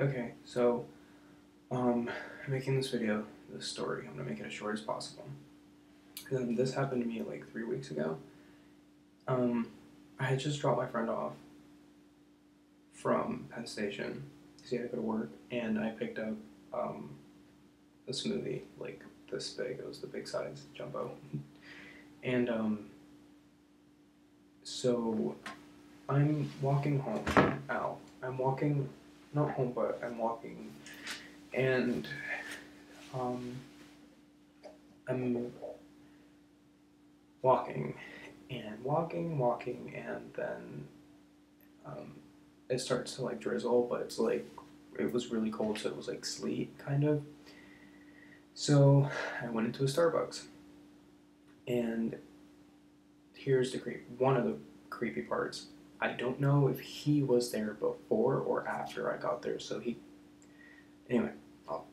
Okay, so I'm making this video, this story. I'm gonna make it as short as possible. This happened to me like 3 weeks ago. Um, I had just dropped my friend off from Penn Station because he had to go to work, and I picked up a smoothie like this big. It was the big size jumbo, and so I'm walking home. Ow! I'm walking, not home, but I'm walking, and um, I'm walking and walking, and then um, it starts to like drizzle, but it's like it was really cold, so it was like sleet kind of. So I went into a Starbucks, and here's the one of the creepy parts. I don't know if he was there before or after I got there. So he, anyway, I'll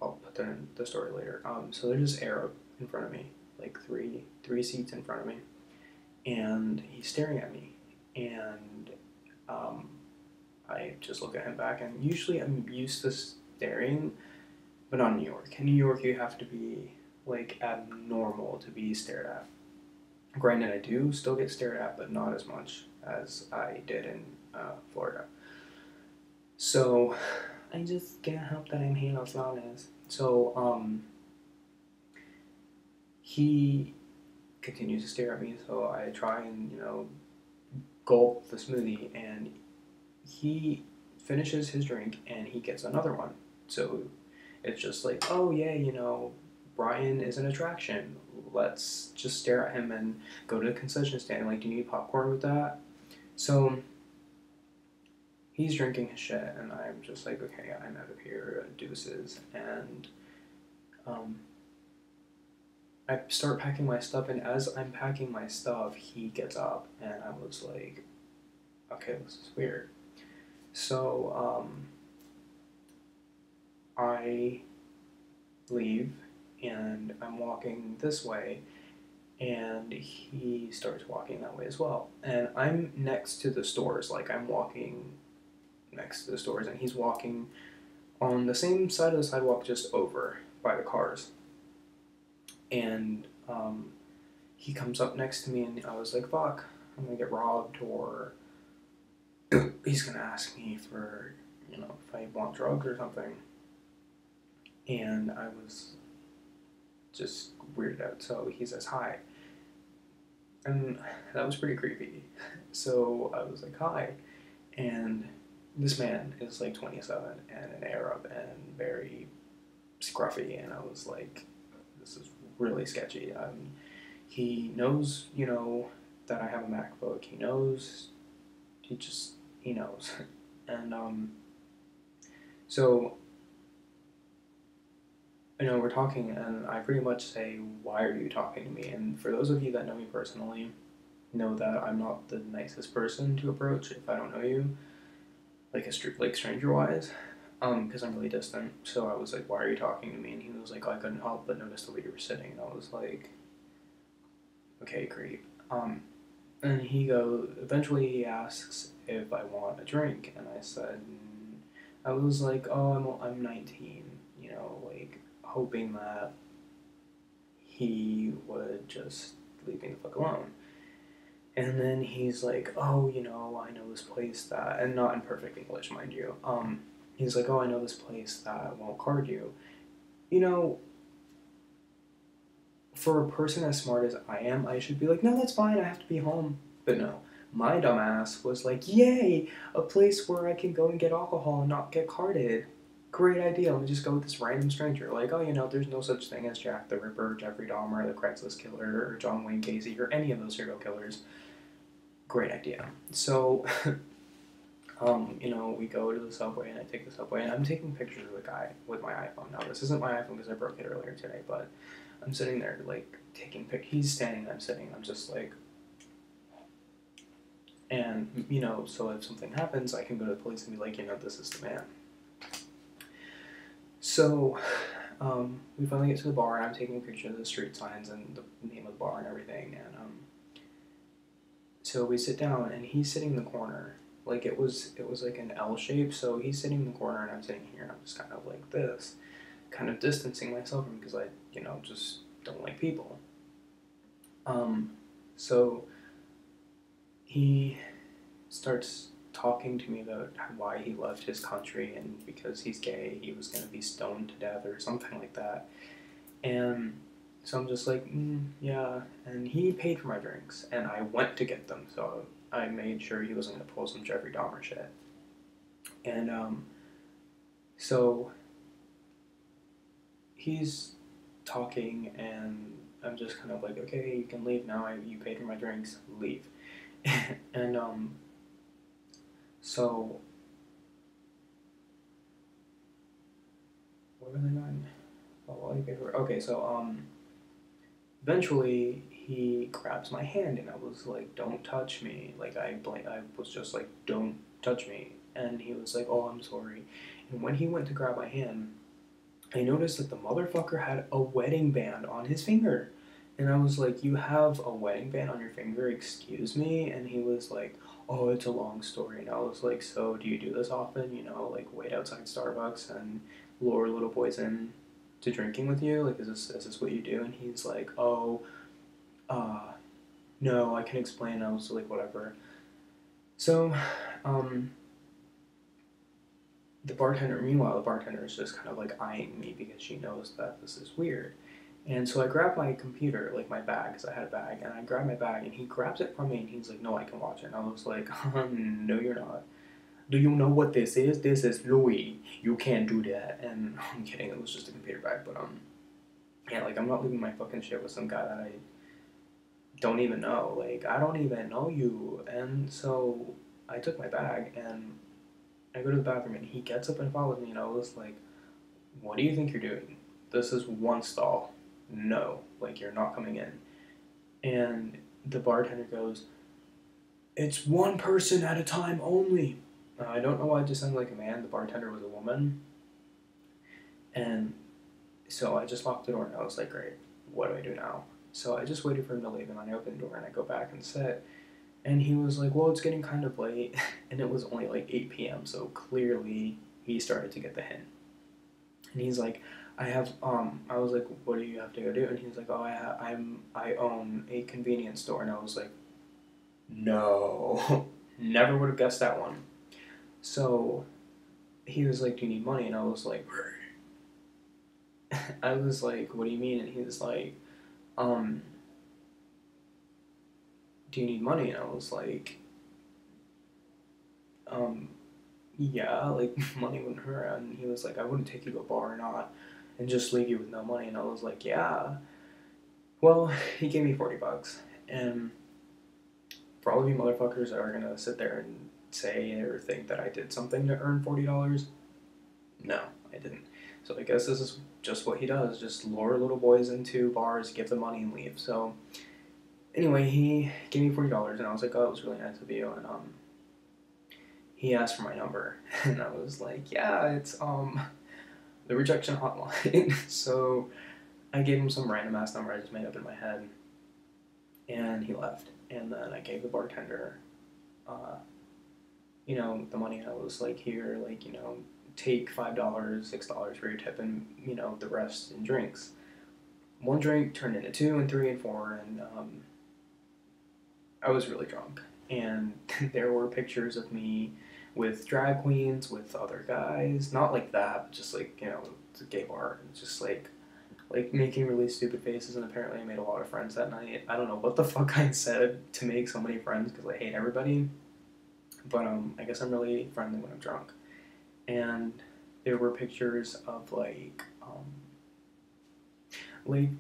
I'll put that in the story later. So there's this Arab in front of me, like three seats in front of me, and he's staring at me, and um, I just look at him back, and usually I'm used to staring, but not in New York. In New York, you have to be like abnormal to be stared at. Granted, I do still get stared at, but not as much as I did in Florida. So I just can't help that I'm here Los Angeles. So he continues to stare at me, so I try and gulp the smoothie, and he finishes his drink and he gets another one. So it's just like, oh yeah, Brian is an attraction. Let's just stare at him and go to the concession stand. Like, do you need popcorn with that? So he's drinking his shit, and I'm just like, okay, I'm out of here, deuces. And um, I start packing my stuff, and as I'm packing my stuff, he gets up, and I was like, okay, this is weird. So I leave, and I'm walking this way, and he starts walking that way as well. And I'm next to the stores, like I'm walking next to the stores, and he's walking on the same side of the sidewalk, just over by the cars. And he comes up next to me, and I was like, fuck, I'm gonna get robbed, or he's gonna ask me for, if I want drugs or something. And I was just weirded out. So he says hi. And that was pretty creepy. So I was like, hi. And this man is like 27 and an Arab and very scruffy. And I was like, this is really sketchy. He knows, that I have a MacBook. He knows. He knows. And so we're talking, and I pretty much say, why are you talking to me? And for those of you that know me personally, know that I'm not the nicest person to approach if I don't know you, like stranger-wise, because I'm really distant. So I was like, why are you talking to me? And he was like, oh, I couldn't help but notice the way you were sitting. And I was like, okay, creep. And eventually he asks if I want a drink, and I said, I was like, oh, I'm 19, like, hoping that he would just leave me the fuck alone. And then he's like, oh, I know this place that, and not in perfect English, mind you. He's like, oh, I know this place that won't card you. You know, for a person as smart as I am, I should be like, no, that's fine, I have to be home. But no, my dumbass was like, yay, a place where I can go and get alcohol and not get carded. Great idea. Let me just go with this random stranger. Like, oh, there's no such thing as Jack the Ripper, Jeffrey Dahmer, the Craigslist Killer, or John Wayne Gacy, or any of those serial killers. Great idea. So, we go to the subway, and I take the subway, and I'm taking pictures of the guy with my iPhone. Now, this isn't my iPhone because I broke it earlier today, but I'm sitting there, like, taking pictures. He's standing, I'm sitting, I'm just like, and, so if something happens, I can go to the police and be like, this is the man. So, we finally get to the bar, and I'm taking a picture of the street signs and the name of the bar and everything, and so we sit down, and he's sitting in the corner, Like it was like an L shape. So he's sitting in the corner and I'm sitting here and I'm just kind of like this, kind of distancing myself from him because I, just don't like people. So he starts talking to me about why he left his country, and because he's gay, he was going to be stoned to death or something like that. And so I'm just like, yeah. And he paid for my drinks, and I went to get them. So I made sure he wasn't going to pull some Jeffrey Dahmer shit. And so he's talking, and I'm just kind of like, okay, you can leave now. You paid for my drinks, leave. And so where was I going? Oh, well, you paid for. Okay, so eventually he grabs my hand, and I was like, "Don't touch me!" Like I was just like, "Don't touch me!" And he was like, "Oh, I'm sorry." And when he went to grab my hand, I noticed that the motherfucker had a wedding band on his finger. And I was like, "You have a wedding band on your finger? Excuse me?" And he was like, "Oh, it's a long story." And I was like, "So, do you do this often? Like wait outside Starbucks and lure little boys in to drinking with you? Like, is this what you do?" And he's like, "Oh, uh, no, I can explain." I was like, "Whatever." So, um, meanwhile, the bartender is just kind of like eyeing me because she knows that this is weird. And so I grab my computer, like my bag, because I had a bag, and I grab my bag, and he grabs it from me, and he's like, "No, I can watch it." And I was like, "No, you're not. Do you know what this is? This is Louis. You can't do that." And I'm kidding, it was just a computer bag, but yeah, like I'm not leaving my fucking shit with some guy that I don't even know. Like I don't even know you. And so I took my bag and I go to the bathroom, and he gets up and follows me, and I was like, "What do you think you're doing? This is one stall. No, like you're not coming in." And the bartender goes, "It's one person at a time only." I don't know why I just sounded like a man. The bartender was a woman. And so I just locked the door, and I was like, "Great, what do I do now?" So I just waited for him to leave, and then I opened the door and I go back and sit. And he was like, "Well, it's getting kind of late." And it was only like 8 p.m., so clearly he started to get the hint. And he's like, I was like, "What do you have to go do?" And he's like, "Oh, I own a convenience store." And I was like, "No." Never would have guessed that one. So he was like, "Do you need money?" And I was like, I was like, "What do you mean?" And he was like, um, "Do you need money?" And I was like, um, "Yeah, like money wouldn't hurt." And he was like, "I wouldn't take you to a bar or not and just leave you with no money." And I was like, "Yeah." Well, he gave me $40. And for all of you motherfuckers that are gonna sit there and say or think that I did something to earn $40, no, I didn't. So I guess this is just what he does: just lure little boys into bars, give them money, and leave. So anyway, he gave me $40, and I was like, "Oh, it was really nice of you." And he asked for my number, and I was like, "Yeah, it's the rejection hotline." So I gave him some random ass number I just made up in my head, and he left. And then I gave the bartender, uh, the money. And I was like, "Here, like, take $5, $6 for your tip, and the rest in drinks." One drink turned into two and three and four, and I was really drunk. And there were pictures of me with drag queens, with other guys, not like that, but just like it's a gay bar, and just like making really stupid faces. And apparently I made a lot of friends that night. I don't know what the fuck I said to make so many friends because I hate everybody, but I guess I'm really friendly when I'm drunk. And there were pictures of like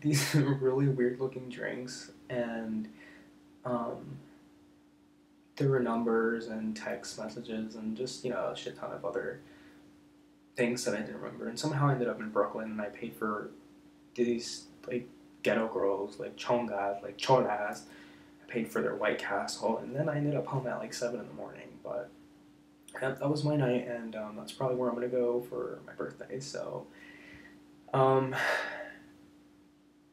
these really weird looking drinks, and um, there were numbers and text messages and just a shit ton of other things that I didn't remember. And somehow I ended up in Brooklyn, and I paid for these like ghetto girls, like chongas, like cholas. I paid for their White Castle, and then I ended up home at like 7 in the morning. But that was my night, and that's probably where I'm gonna go for my birthday. So, um,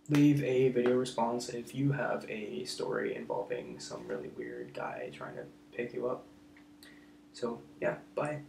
leave a video response if you have a story involving some really weird guy trying to pick you up. So, yeah, bye.